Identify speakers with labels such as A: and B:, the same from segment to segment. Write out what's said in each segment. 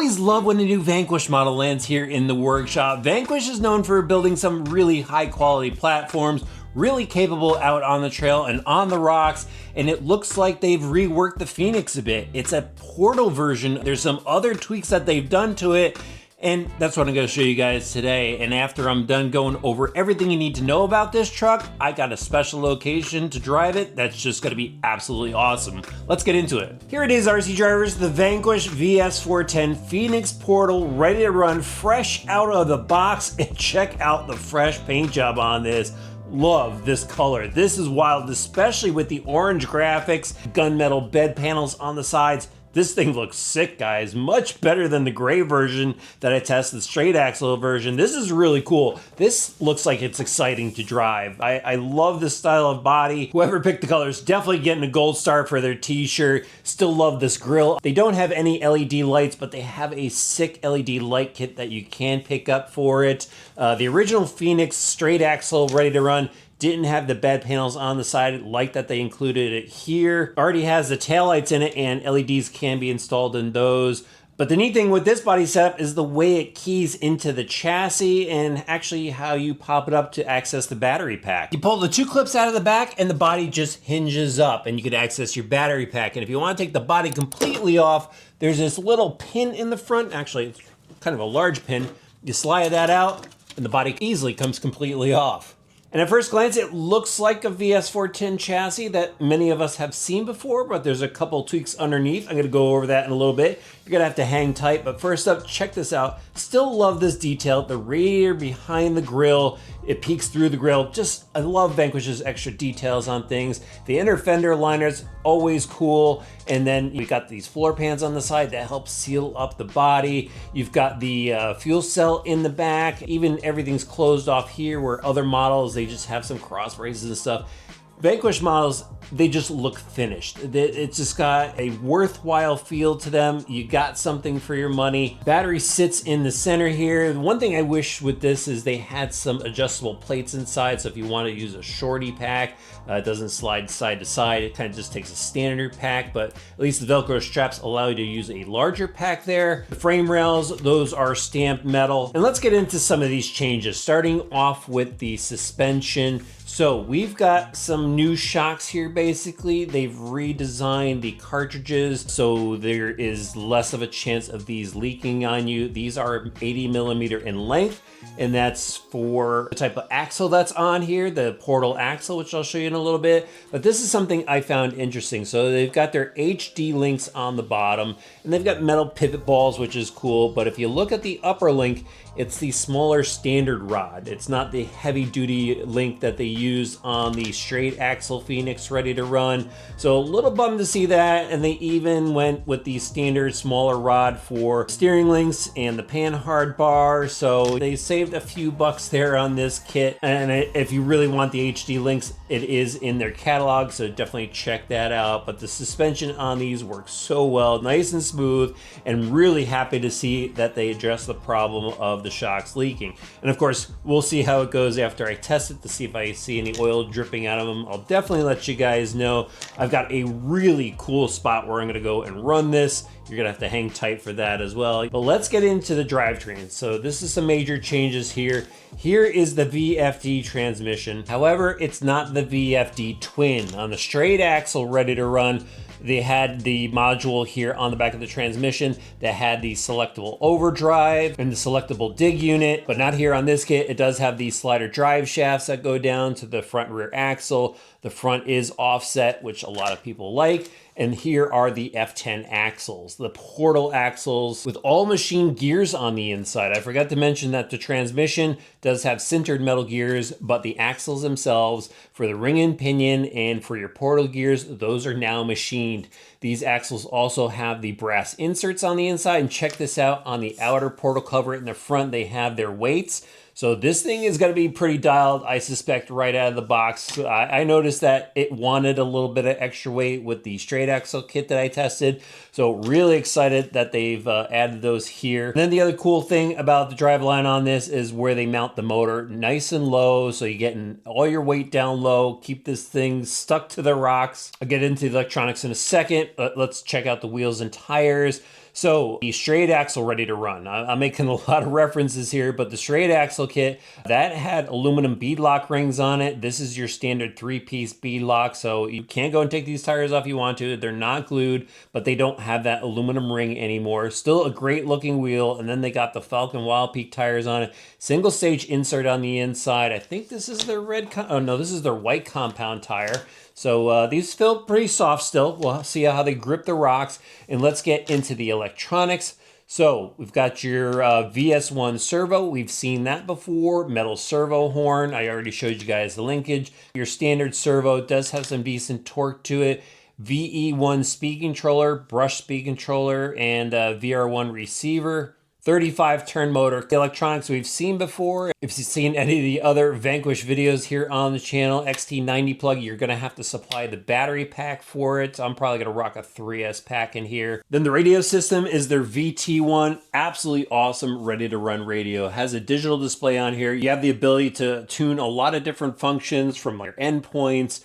A: always love when a new Vanquish model lands here in the workshop. Vanquish is known for building some really high quality platforms, really capable out on the trail and on the rocks, and it looks like they've reworked the Phoenix a bit. It's a portal version. There's some other tweaks that they've done to it, and that's what I'm gonna show you guys today. And after I'm done going over everything you need to know about this truck, I got a special location to drive it that's just gonna be absolutely awesome. Let's get into it. Here it is, RC drivers, the Vanquish VS410 Phoenix Portal, ready to run, fresh out of the box, and check out the fresh paint job on this. Love this color. This is wild, especially with the orange graphics, gunmetal bed panels on the sides. This thing looks sick, guys. Much better than the gray version that I tested, the straight axle version. This is really cool. This looks like it's exciting to drive. I love this style of body. Whoever picked the colors, definitely getting a gold star for their t-shirt. Still love this grille. They don't have any LED lights, but they have a sick LED light kit that you can pick up for it. The original Phoenix straight axle ready to run didn't have the bed panels on the side, like that they included it here. Already has the taillights in it, and LEDs can be installed in those. But the neat thing with this body setup is the way it keys into the chassis and actually how you pop it up to access the battery pack. You pull the two clips out of the back and the body just hinges up and you can access your battery pack. And if you want to take the body completely off, there's this little pin in the front. Actually, it's kind of a large pin. You slide that out and the body easily comes completely off. And at first glance, it looks like a VS410 chassis that many of us have seen before, but there's a couple tweaks underneath. I'm gonna go over that in a little bit. You're gonna have to hang tight, but first up, check this out. Still love this detail. The radiator behind the grille, it peeks through the grille. Just, I love Vanquish's extra details on things. The inner fender liners, always cool. And then you've got these floor pans on the side that help seal up the body. You've got the fuel cell in the back. Even everything's closed off here, where other models, they just have some cross braces and stuff. Vanquish models, they just look finished. It's just got a worthwhile feel to them. You got something for your money. Battery sits in the center here. The one thing I wish with this is they had some adjustable plates inside, so if you want to use a shorty pack, it doesn't slide side to side. It kind of just takes a standard pack, but at least the Velcro straps allow you to use a larger pack there. The frame rails, those are stamped metal. And let's get into some of these changes, starting off with the suspension. So we've got some new shocks here, basically. They've redesigned the cartridges, so there is less of a chance of these leaking on you. These are 80 millimeter in length, and that's for the type of axle that's on here, the Portal axle, which I'll show you in a little bit. But this is something I found interesting. So they've got their HD links on the bottom, and they've got metal pivot balls, which is cool. But if you look at the upper link, it's the smaller standard rod. It's not the heavy duty link that they use on the straight axle Phoenix ready to run. So a little bummed to see that. And they even went with the standard smaller rod for steering links and the panhard bar. So they saved a few bucks there on this kit. And if you really want the HD links, it is in their catalog, so definitely check that out. But the suspension on these works so well, nice and smooth, and really happy to see that they address the problem of the shocks leaking. And of course, we'll see how it goes after I test it to see if I see any oil dripping out of them. I'll definitely let you guys know. I've got a really cool spot where I'm gonna go and run this. You're gonna have to hang tight for that as well. But let's get into the drivetrain. So this is some major changes here. Here is the VFD transmission. However, it's not the VFD twin. On the straight axle ready to run, they had the module here on the back of the transmission that had the selectable overdrive and the selectable dig unit, but not here on this kit. It does have these slider drive shafts that go down to the front and rear axle. The front is offset, which a lot of people like. And here are the F10 axles, the Portal axles with all machine gears on the inside. I forgot to mention that the transmission does have sintered metal gears, but the axles themselves for the ring and pinion and for your Portal gears, those are now machined. These axles also have the brass inserts on the inside, and check this out on the outer Portal cover in the front, they have their weights. So this thing is going to be pretty dialed, I suspect, right out of the box. I noticed that it wanted a little bit of extra weight with the straight axle kit that I tested. So really excited that they've added those here. And then the other cool thing about the driveline on this is where they mount the motor, nice and low. So you're getting all your weight down low, keep this thing stuck to the rocks. I'll get into the electronics in a second, but let's check out the wheels and tires. So the straight axle ready to run. I'm making a lot of references here, but the straight axle kit, that had aluminum beadlock rings on it. This is your standard 3-piece beadlock, so you can go and take these tires off if you want to. They're not glued, but they don't have that aluminum ring anymore. Still a great looking wheel, and then they got the Falcon Wild Peak tires on it. Single stage insert on the inside. I think this is their this is their white compound tire. So these feel pretty soft still. We'll see how they grip the rocks, and let's get into the electronics. So we've got your VS1 servo. We've seen that before. Metal servo horn. I already showed you guys the linkage. Your standard servo does have some decent torque to it. VE1 speed controller, brush speed controller, and VR1 receiver. 35 turn motor. The electronics we've seen before. If you've seen any of the other Vanquish videos here on the channel, XT90 plug, you're gonna have to supply the battery pack for it. I'm probably gonna rock a 3S pack in here. Then the radio system is their VT1. Absolutely awesome, ready to run radio. Has a digital display on here. You have the ability to tune a lot of different functions from your endpoints,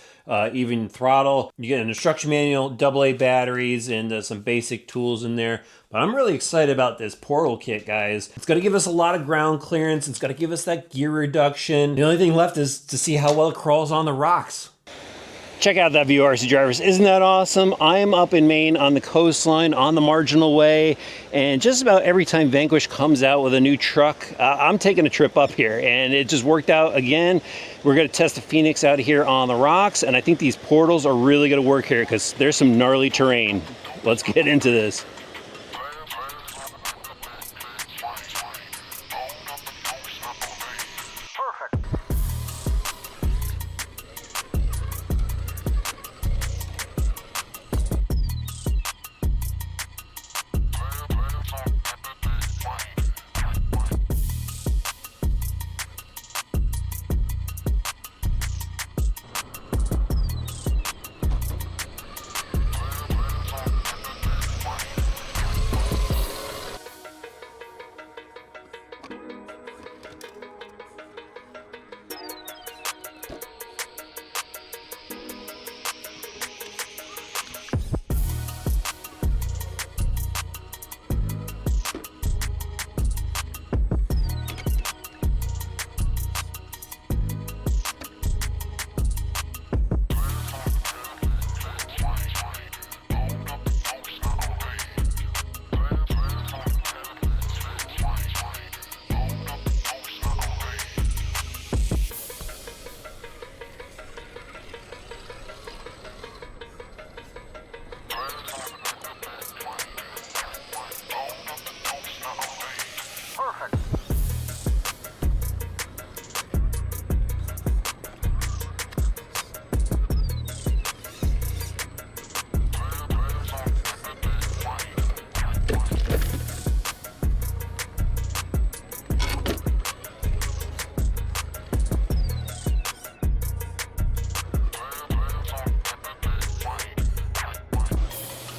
A: even throttle. You get an instruction manual, AA batteries, and some basic tools in there. But I'm really excited about this portal kit, guys. It's gonna give us a lot of ground clearance. It's gonna give us that gear reduction. The only thing left is to see how well it crawls on the rocks. Check out that view, RC drivers. Isn't that awesome? I am up in Maine on the coastline, on the Marginal Way, and just about every time Vanquish comes out with a new truck, I'm taking a trip up here, and it just worked out again. We're gonna test the Phoenix out here on the rocks, and I think these portals are really gonna work here because there's some gnarly terrain. Let's get into this.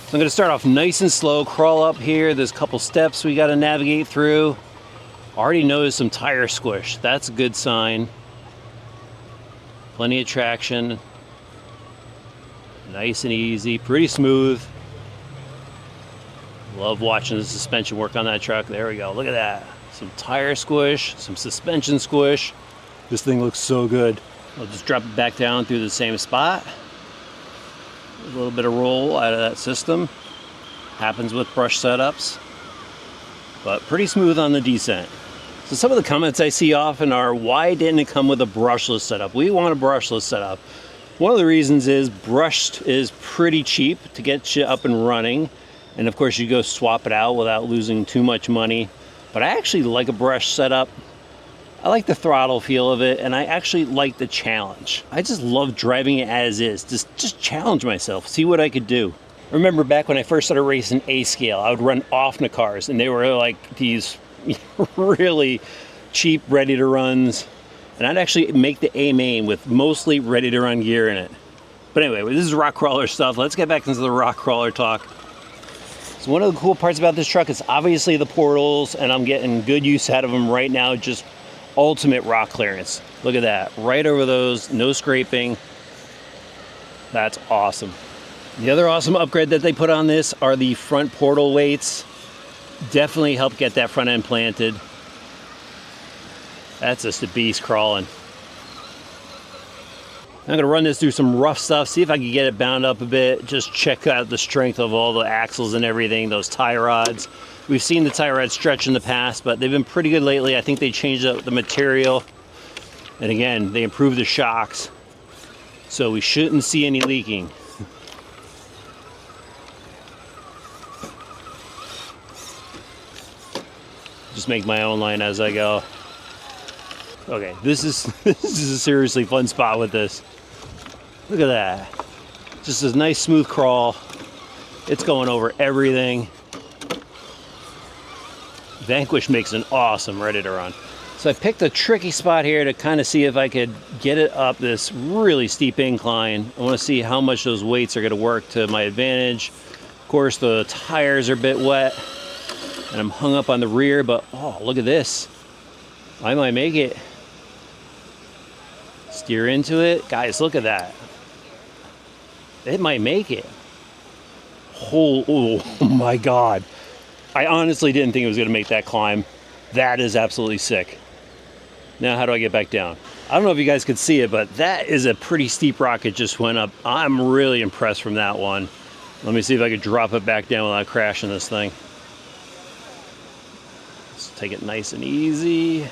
A: So I'm gonna start off nice and slow, crawl up here. There's a couple steps we gotta navigate through. Already noticed some tire squish. That's a good sign. Plenty of traction. Nice and easy, pretty smooth. Love watching the suspension work on that truck. There we go, look at that. Some tire squish, some suspension squish. This thing looks so good. I'll just drop it back down through the same spot. A little bit of roll out of that system. Happens with brush setups, but pretty smooth on the descent. So some of the comments I see often are, why didn't it come with a brushless setup? We want a brushless setup. One of the reasons is brushed is pretty cheap to get you up and running. And of course you go swap it out without losing too much money. But I actually like a brush setup. I like the throttle feel of it, and I actually like the challenge. I just love driving it as is. Just challenge myself, see what I could do. I remember back when I first started racing A-scale, I would run off-na cars, and they were like these really cheap ready-to-runs. And I'd actually make the A-main with mostly ready-to-run gear in it. But anyway, this is rock crawler stuff. Let's get back into the rock crawler talk. So one of the cool parts about this truck is obviously the portals, and I'm getting good use out of them right now. Just ultimate rock clearance. Look at that, right over those, no scraping. That's awesome. The other awesome upgrade that they put on this are the front portal weights. Definitely helped get that front end planted. That's just a beast crawling. I'm gonna run this through some rough stuff, see if I can get it bound up a bit, just check out the strength of all the axles and everything, those tie rods. We've seen the tie rods stretch in the past, but they've been pretty good lately. I think they changed up the material. And again, they improved the shocks. So we shouldn't see any leaking. Just make my own line as I go. Okay, this is a seriously fun spot with this. Look at that. Just a nice smooth crawl. It's going over everything. Vanquish makes an awesome ready to run. So I picked a tricky spot here to kind of see if I could get it up this really steep incline. I want to see how much those weights are going to work to my advantage. Of course, the tires are a bit wet and I'm hung up on the rear, but oh, look at this. I might make it. Steer into it. Guys, look at that. It might make it. Oh my God. I honestly didn't think it was going to make that climb. That is absolutely sick. Now, how do I get back down? I don't know if you guys could see it, but that is a pretty steep rock it just went up. I'm really impressed from that one. Let me see if I could drop it back down without crashing this thing. Let's take it nice and easy.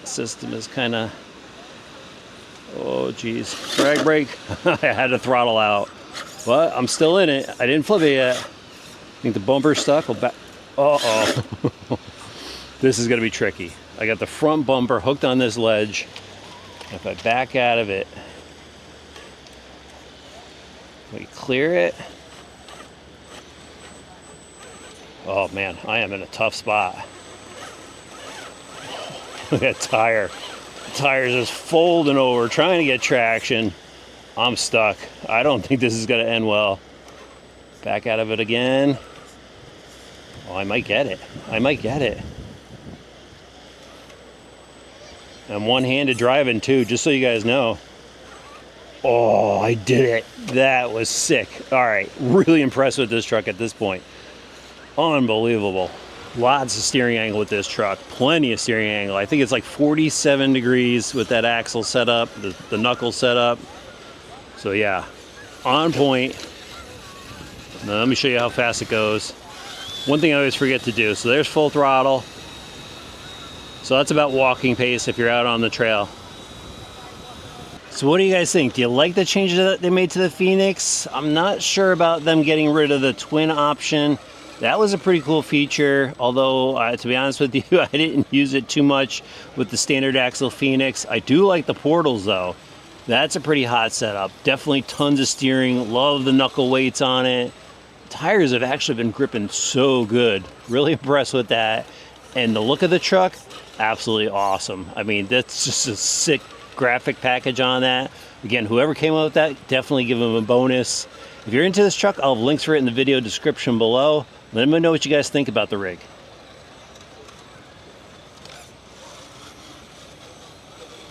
A: System is kind of... Oh, geez. Drag brake. I had to throttle out. But I'm still in it. I didn't flip it yet. I think the bumper's stuck. Uh-oh. This is going to be tricky. I got the front bumper hooked on this ledge. If I back out of it, we clear it. Oh, man. I am in a tough spot. Look at that tire. Tires just folding over, trying to get traction. I'm stuck. I don't think this is going to end well. Back out of it again. Oh, I might get it. I might get it. I'm one-handed driving too, just so you guys know. Oh, I did it. That was sick. All right, really impressed with this truck at this point. Unbelievable. Lots of steering angle with this truck. Plenty of steering angle. I think it's like 47 degrees with that axle set up, the knuckle set up. So yeah, on point. Now let me show you how fast it goes. One thing I always forget to do. So there's full throttle. So that's about walking pace if you're out on the trail. So what do you guys think? Do you like the changes that they made to the Phoenix? I'm not sure about them getting rid of the twin option. That was a pretty cool feature, although to be honest with you, I didn't use it too much with the standard axle Phoenix. I do like the portals though. That's a pretty hot setup. Definitely tons of steering. Love the knuckle weights on it. Tires have actually been gripping so good. Really impressed with that. And the look of the truck, absolutely awesome. I mean, that's just a sick graphic package on that. Again, whoever came up with that, definitely give them a bonus. If you're into this truck, I'll have links for it in the video description below. Let me know what you guys think about the rig.